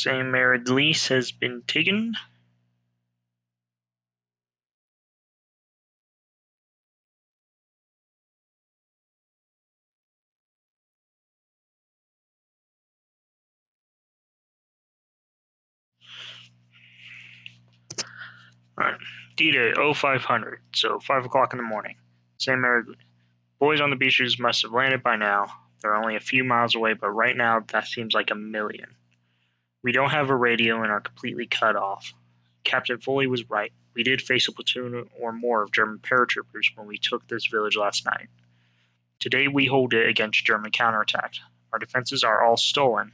St. Mary-de-Lys has been taken. Alright, D-Day 0500, so 5 o'clock in the morning. St. Mary-de-Lys. Boys on the beaches must have landed by now. They're only a few miles away, but right now that seems like a million. We don't have a radio and are completely cut off. Captain Foley was right. We did face a platoon or more of German paratroopers when we took this village last night. Today we hold it against German counterattack. Our defenses are all stolen.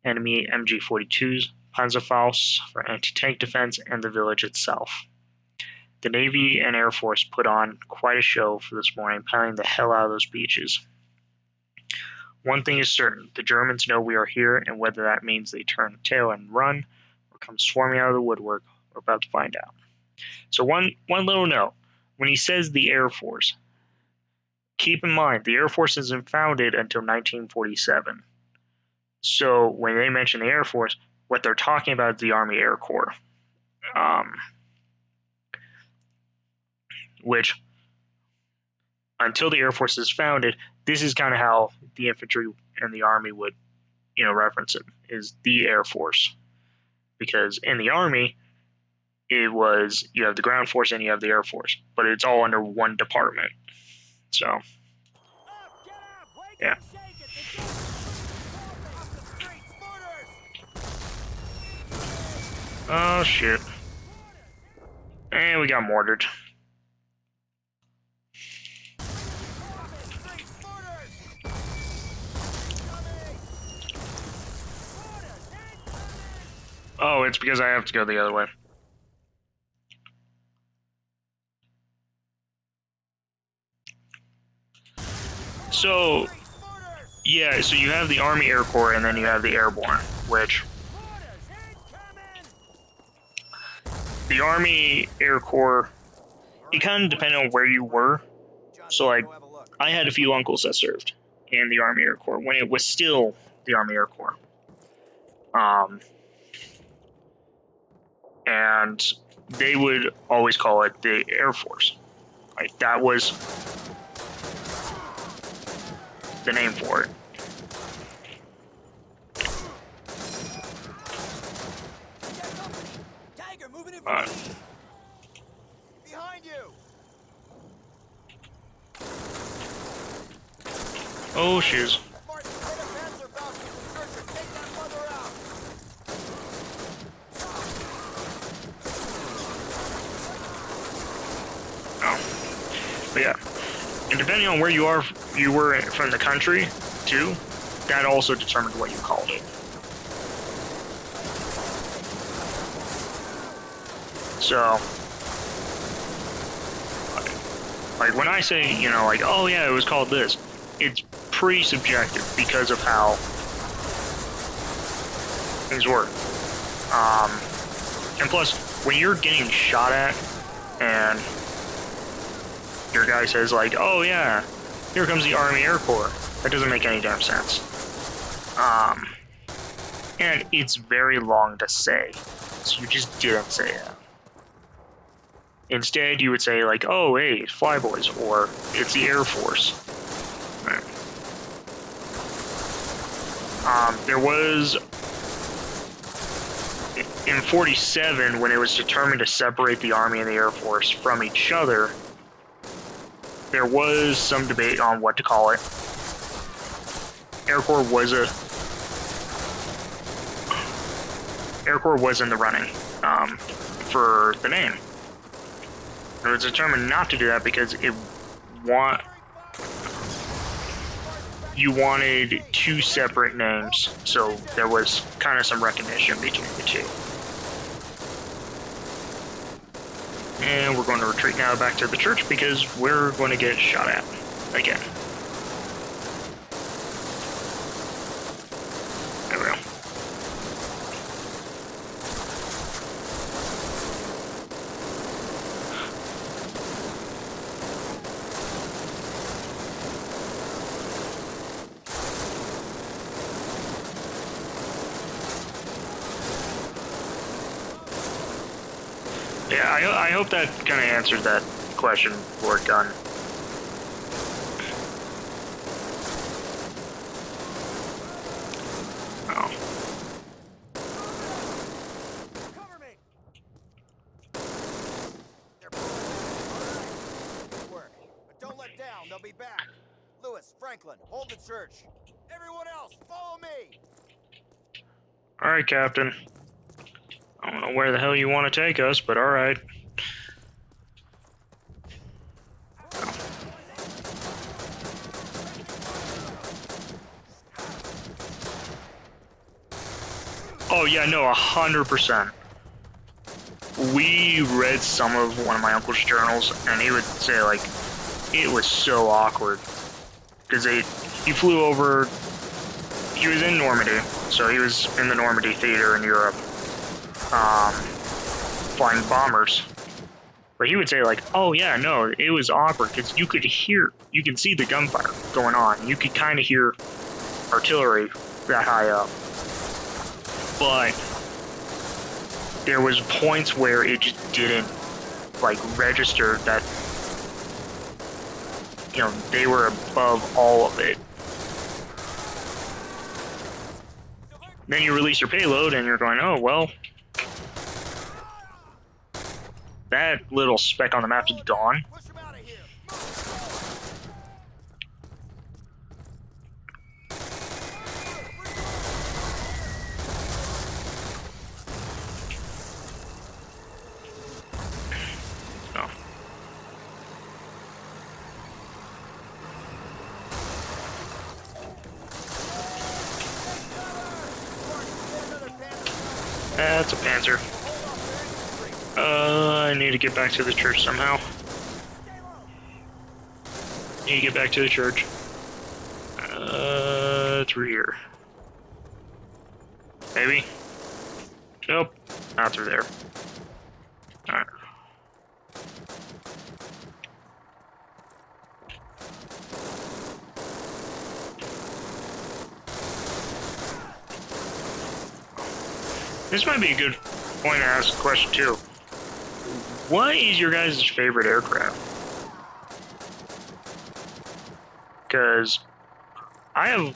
Enemy MG-42s, Panzerfaust for anti-tank defense, and the village itself. The Navy and Air Force put on quite a show for this morning, pounding the hell out of those beaches. One thing is certain, the Germans know we are here, and whether that means they turn tail and run, or come swarming out of the woodwork, we're about to find out. So one little note, when he says the Air Force, keep in mind, the Air Force isn't founded until 1947. So when they mention the Air Force, what they're talking about is the Army Air Corps. Which, until the Air Force is founded, this is kind of how the infantry and the Army would, reference it, is the Air Force. Because in the Army, it was, you have the ground force and you have the Air Force, but it's all under one department. So, yeah. Oh, shit. And we got mortared. Oh, it's because I have to go the other way. So, yeah, so you have the Army Air Corps and then you have the Airborne, which the Army Air Corps, it kind of depended on where you were. So, like, I had a few uncles that served in the Army Air Corps when it was still the Army Air Corps. And they would always call it the Air Force. Like, that was the name for it. Tiger, moving in behind you. Oh, shiz. But yeah, and depending on where you were from the country, too, that also determined what you called it. So, like when I say, like, oh yeah, it was called this, it's pretty subjective because of how things work. And plus, when you're getting shot at, and your guy says like, oh yeah, here comes the Army Air Corps. That doesn't make any damn sense. And it's very long to say, so you just didn't say it. Instead, you would say like, oh hey, it's Flyboys, or it's the Air Force. Right. There was, in 47, when it was determined to separate the Army and the Air Force from each other, there was some debate on what to call it. Air Corps was in the running for the name. It was determined not to do that because you wanted two separate names, so there was kind of some recognition between the two. And we're going to retreat now back to the church because we're going to get shot at again. There we go. Yeah, I hope that kind of answers that question, Lord Gunn. Oh. Cover me. They're good work, but don't let down. They'll be back. Lewis, Franklin, hold the church. Everyone else, follow me. All right, Captain. I don't know where the hell you want to take us, but all right. Oh yeah, no, 100%. We read some of one of my uncle's journals, and he would say like it was so awkward because he flew over. He was in Normandy, so he was in the Normandy theater in Europe, flying bombers. But he would say like, oh yeah, no, it was awkward because you could see the gunfire going on. You could kind of hear artillery that high up, but there was points where it just didn't like register that they were above all of it. Then you release your payload and you're going, oh well, that little speck on the map is gone. Push them out of here. Oh. That's a Panzer. I need to get back to the church somehow. Need to get back to the church. Through here. Maybe? Nope. Not through there. Alright. This might be a good point to ask a question too. What is your guys' favorite aircraft? Because I have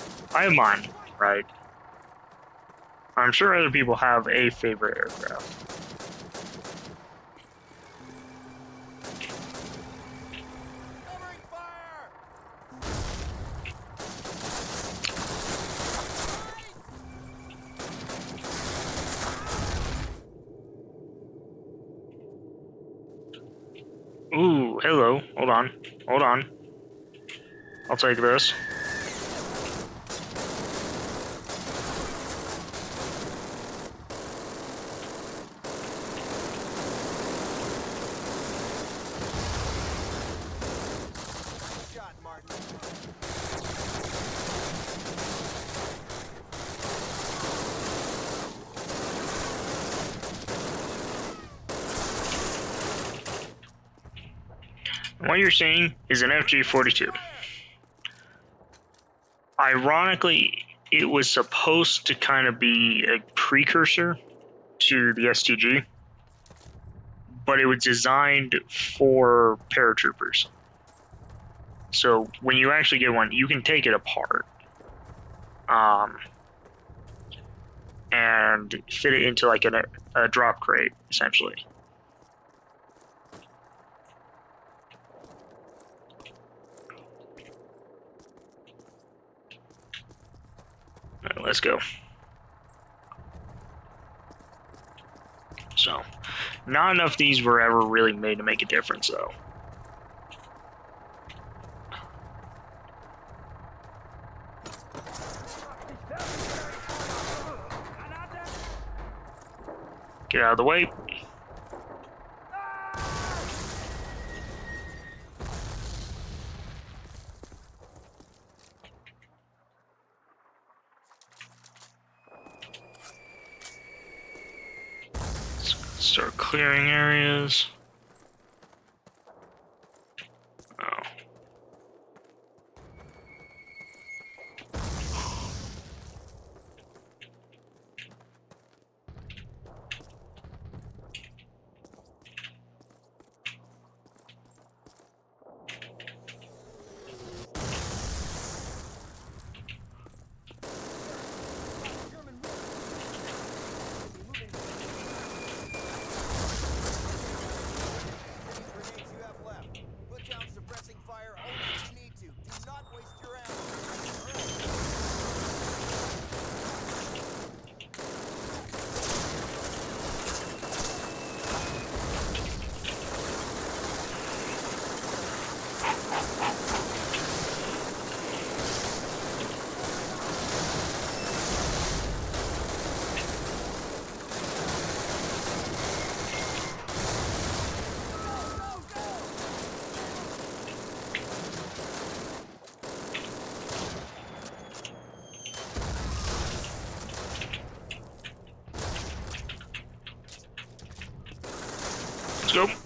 mine, right? I'm sure other people have a favorite aircraft. Covering fire. Ooh, hello. Hold on. Hold on. I'll take this. Shot, Martin. What you're seeing is an FG-42. Ironically, it was supposed to kind of be a precursor to the STG, but it was designed for paratroopers. So when you actually get one, you can take it apart and fit it into like a drop crate, essentially. All right, let's go. So, not enough of these were ever really made to make a difference, though. Get out of the way. Start clearing areas. Oh. go. Stay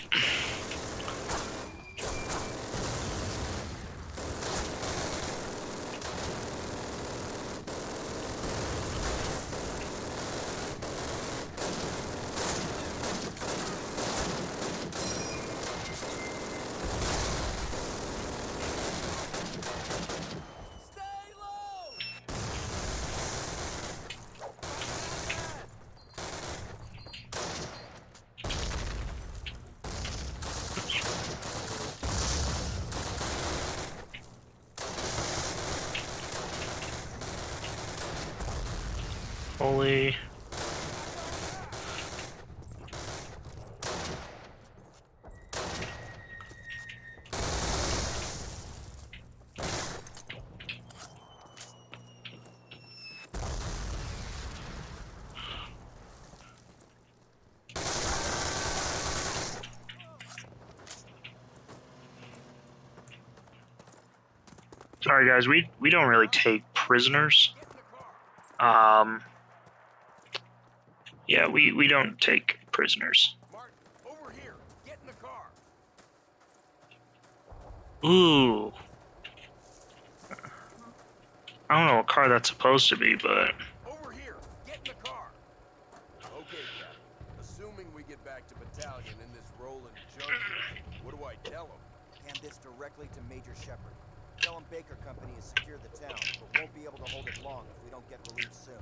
low! Holy. Sorry guys, we don't really take prisoners. Get in the car! Yeah, we don't take prisoners. Martin, over here! Get in the car! Ooh. I don't know what car that's supposed to be, but Over here! Get in the car! Okay, Captain. Assuming we get back to battalion in this rolling junkie, what do I tell him? Hand this directly to Major Shepard. Tell him Baker Company has secured the town, but won't be able to hold it long if we don't get relief soon.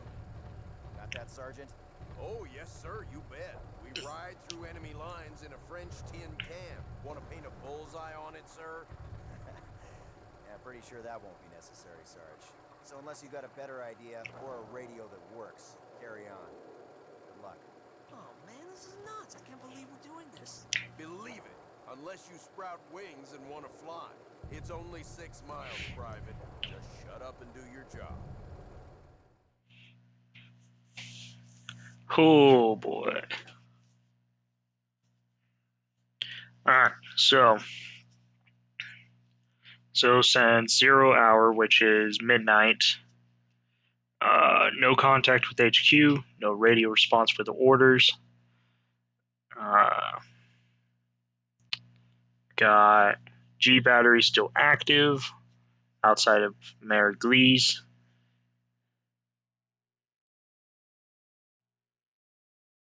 Got that, Sergeant? Oh, yes, sir, you bet. We ride through enemy lines in a French tin can. Want to paint a bullseye on it, sir? Yeah, pretty sure that won't be necessary, Sarge. So unless you got a better idea or a radio that works, carry on. Good luck. Oh man, this is nuts. I can't believe we're doing this. Believe it, unless you sprout wings and want to fly. It's only 6 miles, Private. Just shut up and do your job. oh boy. Alright, so since 0 hour, which is midnight, no contact with HQ, no radio response for the orders. Got G battery still active outside of Mayor Glee's.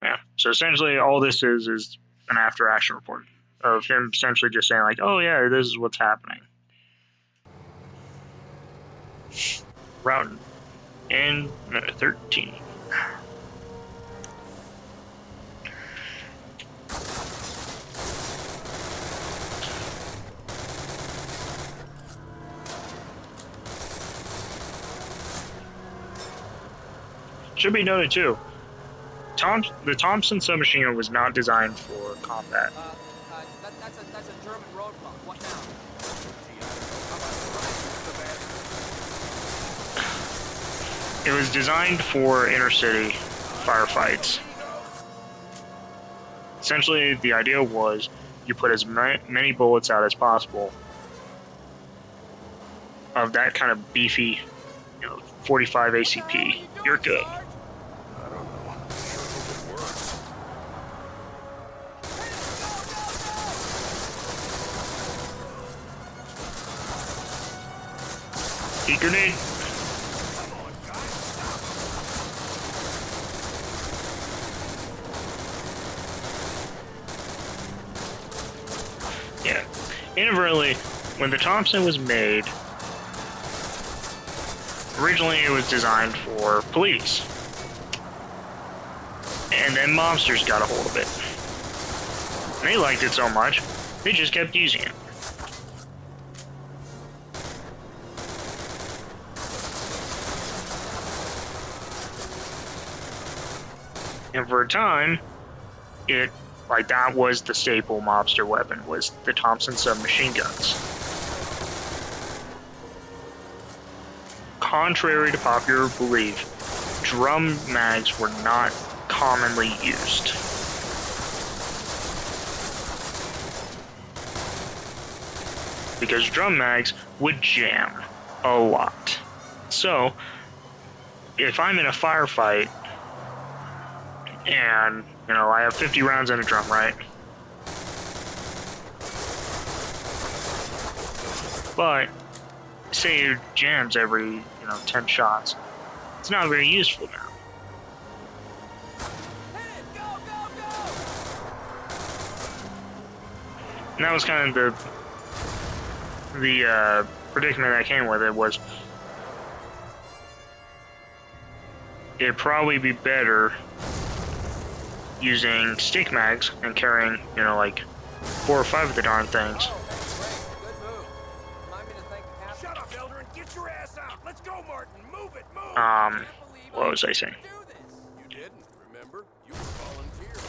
Yeah, so essentially all this is an after action report of him essentially just saying like, oh yeah, this is what's happening. Route in 13. Should be noted too, the Thompson submachine gun was not designed for combat. That's a German roadblock. What now? It was designed for intercity firefights. Essentially, the idea was you put as many bullets out as possible of that kind of beefy, 45 ACP. You're good. I don't know. Sure hope it works. Heat grenade. Come on, guys, stop. Yeah. Inadvertently, when the Thompson was made, originally it was designed for police. And then mobsters got a hold of it. And they liked it so much, they just kept using it. And for a time, that was the staple mobster weapon, was the Thompson submachine guns. Contrary to popular belief, drum mags were not commonly used. Because drum mags would jam a lot. So, if I'm in a firefight, and, I have 50 rounds in a drum, right? But say it jams every 10 shots. It's not very useful now. Hit it! Go, go, go! And that was kind of the predicament that came with it was it'd probably be better using stick mags and carrying, like 4 or 5 of the darn things. Oh, that's great. Good move. Remind me to thank the captain. Shut up, Elder, and get your ass out. Let's go, Martin. Move it, move. I can't believe What was I saying? do this. You didn't, remember? You volunteered.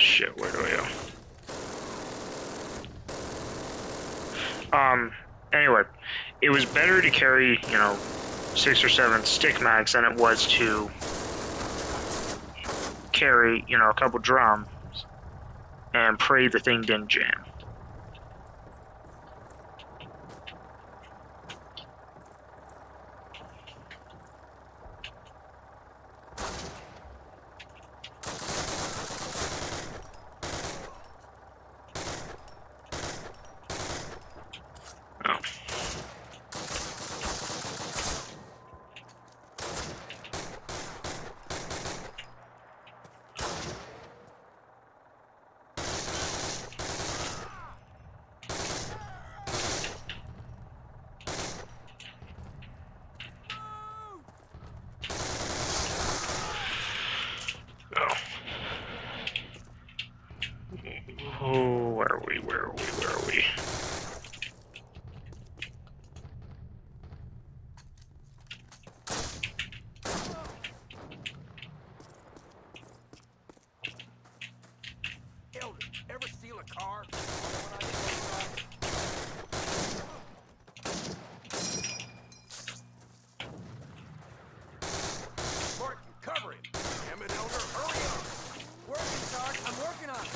Shit, where do I go? Anyway, it was better to carry, 6 or 7 stick mags than it was to carry, a couple drums and pray the thing didn't jam. Oh. Oh, where are we? Where are we? Where are we? Elder, ever steal a car? Martin, cover him. Damn it, Elder, hurry up. Working, Sarge. I'm working on it.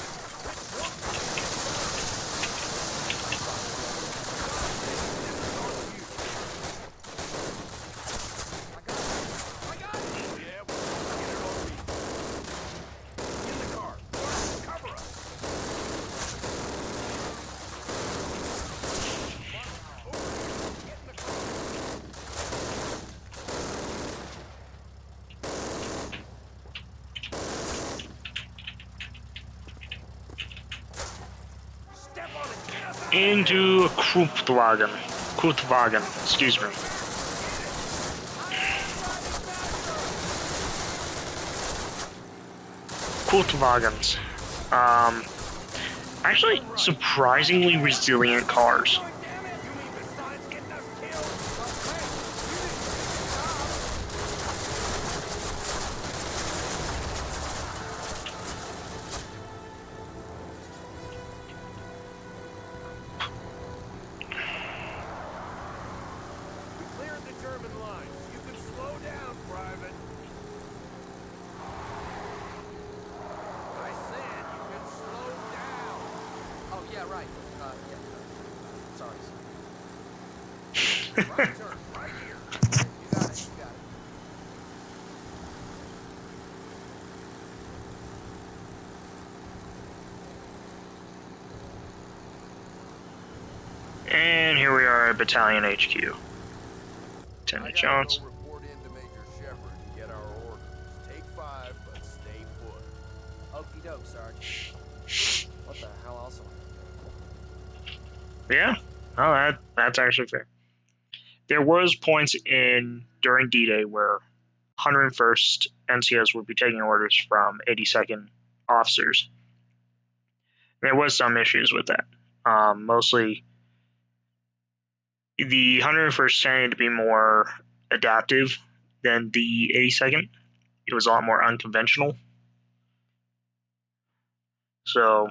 I got it. Yeah, well, get it over me. In the car. Martin, cover us. Martin, over here. Get in the car. Step on it. Get us out of here. Into Kruppwagen. Kruppwagen, excuse me. Kruppwagens. Actually, surprisingly resilient cars. Damn it. You mean besides getting us killed? We cleared the German lines. You can slow down, Private. I said you can slow down. Oh, yeah, right. Yeah. Sorry. Right turn, right here. You got it. You got it. And here we are at Battalion HQ. I Lieutenant gotta Jones. go report in to Major Shepard and get our orders. Take 5, but stay put. Okie doke, Sarge. What the hell else am I gonna do? Yeah, no, that's actually fair. There was points during D-Day where 101st NCOs would be taking orders from 82nd officers. There was some issues with that. Mostly, the 101st tended to be more adaptive than the 82nd. It was a lot more unconventional. So